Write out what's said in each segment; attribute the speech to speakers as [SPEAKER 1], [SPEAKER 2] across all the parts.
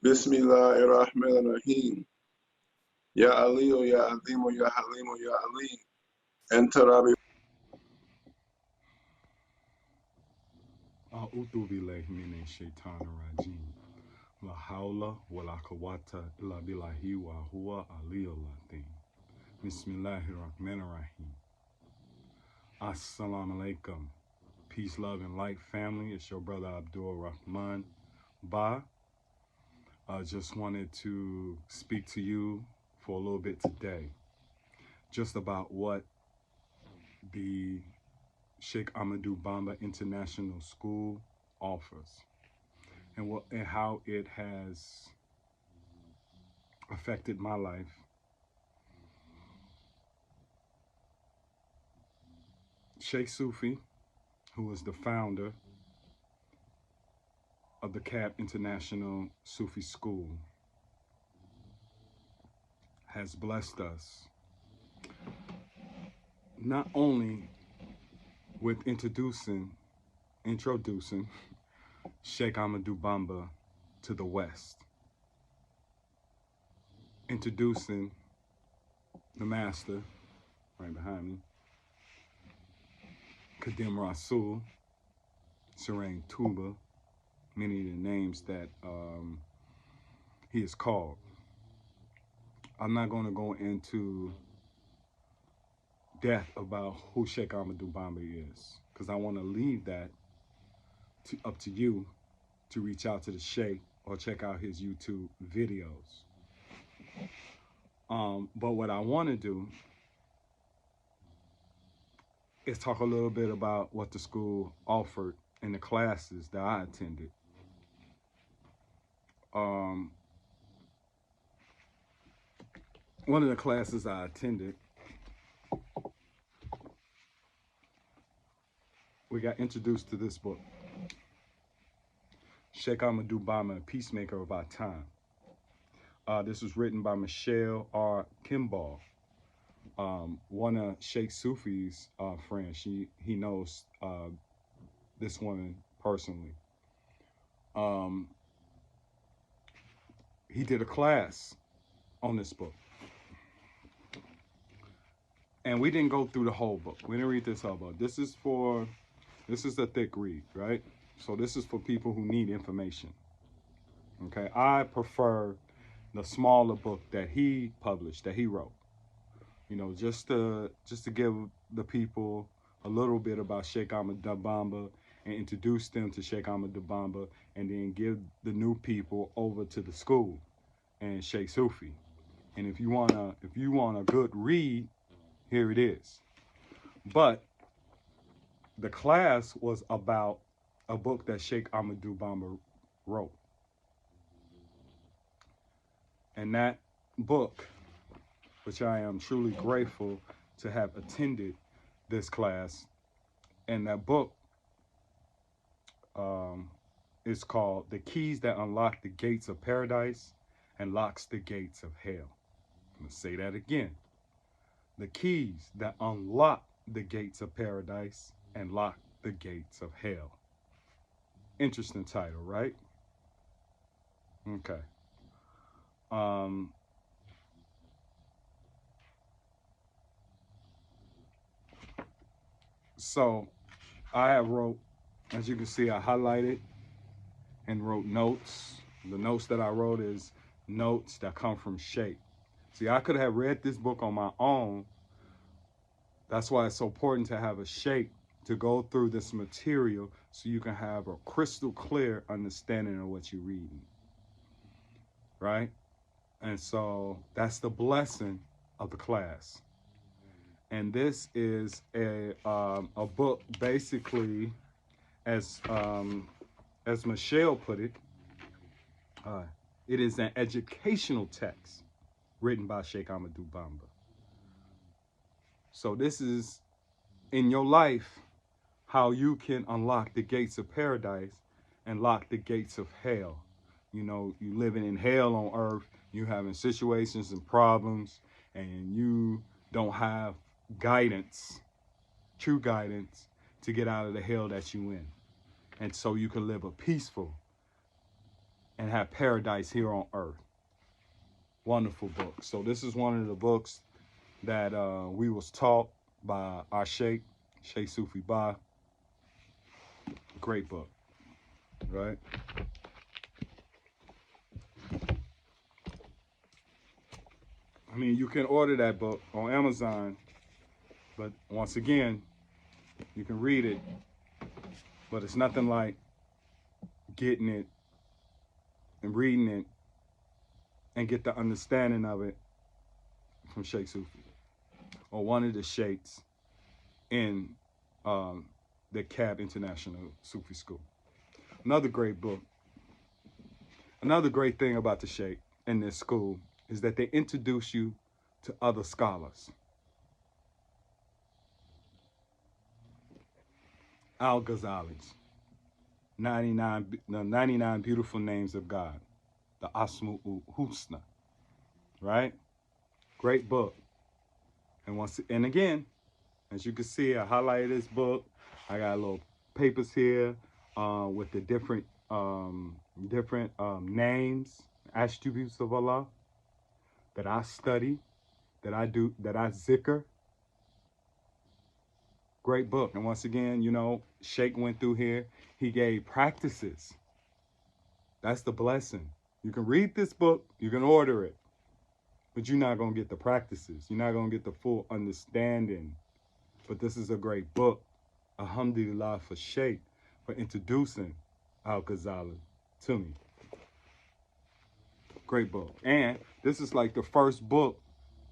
[SPEAKER 1] Bismillahirrahmanirrahim. Ya Aliyu, Ya Azimu, Ya Halimu, Ya Ali. Anta Rabbi.
[SPEAKER 2] A'udhu billahi minash shaitanir rajim. La hawla wa la quwwata illa billahi wa huwa aliyul azim. Bismillahir rahmanir rahim. Assalamu alaikum. Peace, love, and light, family. It's your brother Abdul Rahman Ba. I just wanted to speak to you for a little bit today, just about what the Sheikh Ahmadu Bamba International School offers, and how it has affected my life. Sheikh Sufi, who is the founder of the CAP International Sufi School, has blessed us not only with introducing Sheikh Ahmadu Bamba to the West, introducing the master right behind me, Kadim Rasul, Serene Tuba, many of the names that he is called. I'm not going to go into depth about who Sheikh Ahmadu Bamba is, because I want to leave that up to you to reach out to the Sheikh or check out his YouTube videos. But what I want to do is talk a little bit about what the school offered in the classes that I attended. One of the classes I attended, we got introduced to this book, Sheikh Ahmadu Bamba, Peacemaker of Our Time. This was written by Michelle R. Kimball, one of Sheikh Sufi's friends. He knows this woman personally. He did a class on this book. And we didn't go through the whole book. We didn't read this whole book. This is a thick read, right? So this is for people who need information. Okay, I prefer the smaller book that he published, that he wrote. You know, just to give the people a little bit about Sheikh Ahmadu Bamba and introduce them to Sheikh Ahmadu Bamba, and then give the new people over to the school and Sheikh Sufi. And if you want a good read, here it is. But the class was about a book that Sheikh Ahmadu Bamba wrote. And that book, which I am truly grateful to have attended this class, and that book is called The Keys That Unlock the Gates of Paradise and Locks the Gates of Hell. I'm going to say that again. The keys that unlock the gates of paradise and lock the gates of hell. Interesting title, right? Okay. So I have wrote, as you can see, I highlighted and wrote notes. The notes that I wrote is notes that come from Sheikh. See, I could have read this book on my own. That's why it's so important to have a Sheikh to go through this material so you can have a crystal clear understanding of what you're reading, right? And so that's the blessing of the class. And this is a book, basically, as Michelle put it, it is an educational text written by Sheikh Ahmadu Bamba. So this is, in your life, how you can unlock the gates of paradise and lock the gates of hell. You know, you living in hell on earth, you having situations and problems, and you don't have guidance, true guidance, to get out of the hell that you in. And so you can live a peaceful and have paradise here on earth. Wonderful book. So this is one of the books that we was taught by our Sheikh Sufi Ba. Great book, right? I mean, you can order that book on Amazon, but once again, you can read it, but it's nothing like getting it and reading it and get the understanding of it from Sheikh Sufi or one of the sheikhs in the CAB International Sufi School. Another great book. Another great thing about the sheikh in this school is that they introduce you to other scholars. Al-Ghazali's 99 beautiful names of God, the Asma'ul Husna, right? Great book. And again, as you can see, I highlighted this book. I got little papers here with the different names, attributes of Allah that I study, that I zikr. Great book. And once again, you know, Sheikh went through here. He gave practices. That's the blessing. You can read this book, you can order it, but you're not going to get the practices. You're not going to get the full understanding. But this is a great book. Alhamdulillah for Sheikh for introducing Al-Ghazali to me. Great book. And this is like the first book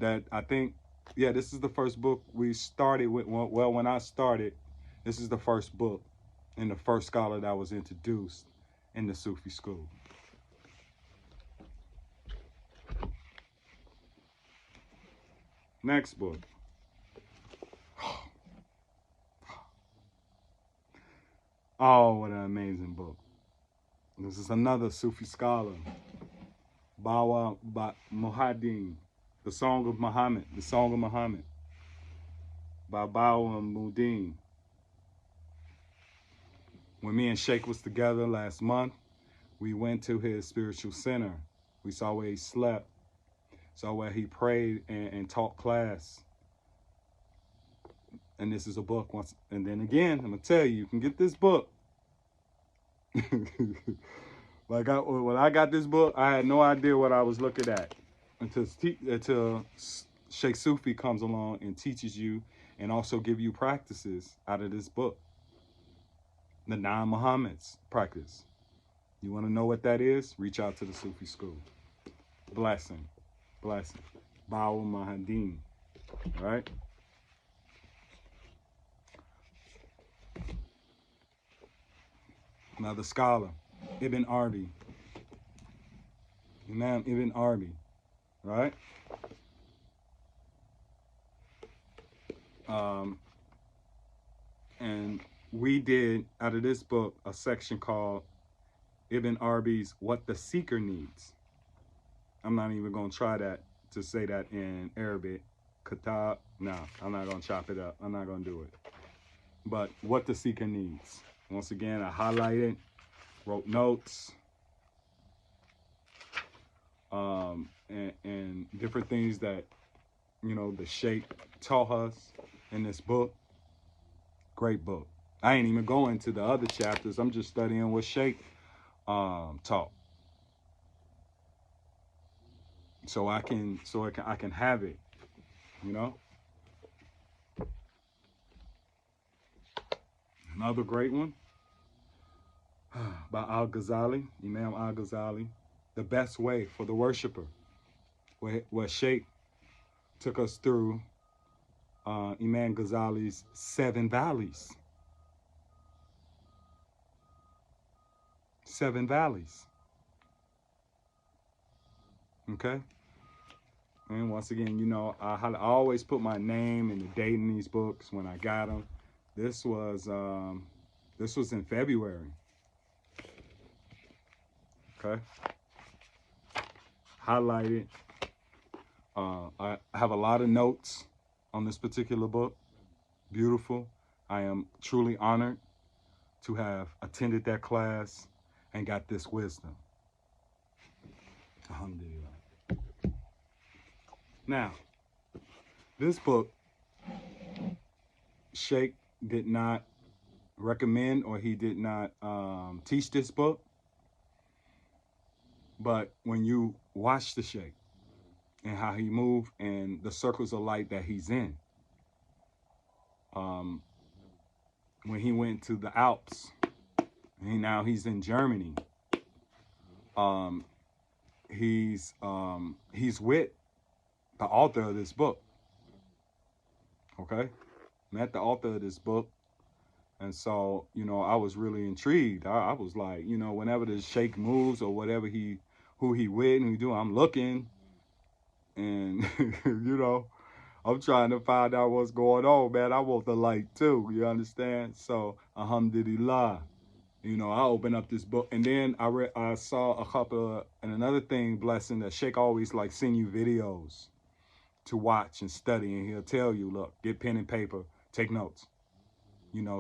[SPEAKER 2] that I think, yeah, this is the first book we started with. Well, when I started, this is the first book and the first scholar that was introduced in the Sufi school. Next book. Oh, what an amazing book. This is another Sufi scholar. Bawa Muhaddin, the Song of Muhammad, by Bawa Muddin. When me and Sheikh was together last month, we went to his spiritual center. We saw where he slept, saw where he prayed and taught class. And this is a book. And then again, I'm gonna tell you, you can get this book. When I got this book, I had no idea what I was looking at until Sheikh Sufi comes along and teaches you and also give you practices out of this book. The 9 Muhammad's practice. You want to know what that is? Reach out to the Sufi school. Blessing. Blessing. Bawa Muhaddin. All right? Another scholar, Ibn Arabi. Imam Ibn Arabi. Right? And we did, out of this book, a section called Ibn Arabi's What the Seeker Needs. I'm not even going to try to say that in Arabic. Kitab, no, I'm not going to chop it up. I'm not going to do it. But what the seeker needs. Once again, I highlighted, wrote notes, and different things that, you know, the Sheikh taught us in this book. Great book. I ain't even going into the other chapters. I'm just studying what Sheikh taught. So I can have it, you know. Another great one by Al-Ghazali, Imam Al-Ghazali, The Best Way for the Worshipper, where Sheikh took us through Imam Ghazali's 7 valleys. 7 valleys. Okay? And once again, you know, I always put my name and the date in these books when I got them. This was in February. Okay. Highlighted. I have a lot of notes on this particular book. Beautiful. I am truly honored to have attended that class and got this wisdom. Alhamdulillah. Now, this book, Sheikh did not recommend, or he did not teach this book. But when you watch the Sheikh and how he moved and the circles of light that he's in, when he went to the Alps, and now he's in Germany, he's with the author of this book. Okay, met the author of this book, and so I was really intrigued. I was like, whenever the Sheikh moves or whatever who he with and he do, I'm looking, and I'm trying to find out what's going on, man. I want the light too. You understand? So alhamdulillah, I opened up this book, and then I saw a couple of, and another thing, blessing, that Sheikh always like send you videos to watch and study, and he'll tell you, look, get pen and paper, take notes.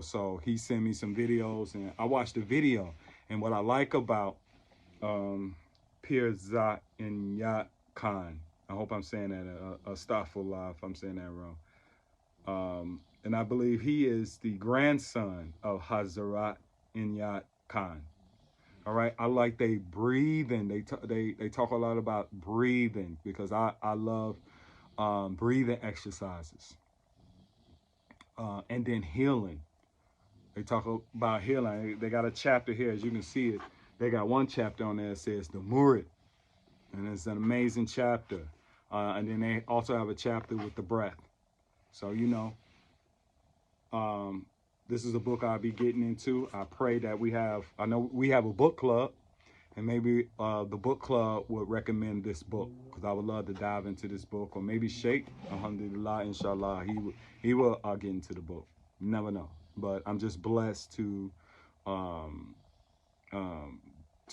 [SPEAKER 2] So he sent me some videos, and I watched the video. And what I like about Pirzat Inyat Khan, I hope I'm saying that, astaghfirullah if I'm saying that wrong. And I believe he is the grandson of Hazrat Inyat Khan. All right, I like they breathing. They talk a lot about breathing, because I love breathing exercises. And then healing. They talk about healing. They got a chapter here, as you can see it. They got one chapter on there that says the Murid, and it's an amazing chapter. And then they also have a chapter with the breath. So this is a book I'll be getting into. I pray that I know we have a book club, and maybe the book club would recommend this book, because I would love to dive into this book. Or maybe Sheikh, alhamdulillah, inshallah, he will get into the book. You never know. But I'm just blessed to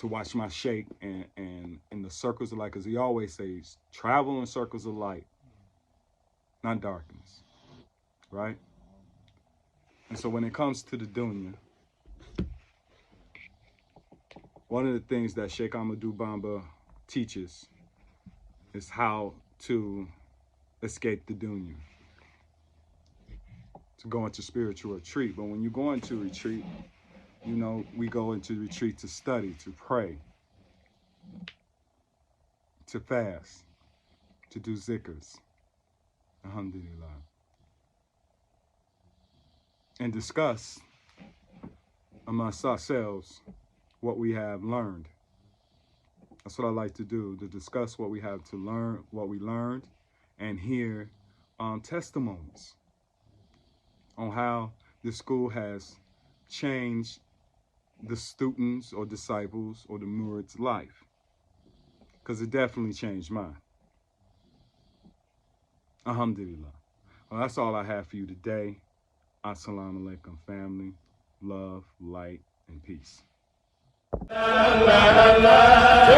[SPEAKER 2] watch my Sheikh and in the circles of light, because he always says, travel in circles of light, not darkness, right? And so when it comes to the dunya, one of the things that Sheikh Ahmadu Bamba teaches is how to escape the dunya, to go into spiritual retreat. But when you go into retreat, we go into retreat to study, to pray, to fast, to do zikrs, alhamdulillah, and discuss amongst ourselves what we have learned. That's what I like to do, to discuss what we have to learn, what we learned, and hear testimonies on how the school has changed the students or disciples or the murid's life, because it definitely changed mine. Alhamdulillah. Well, that's all I have for you today. Assalamu alaikum, family. Love, light, and peace. La la la,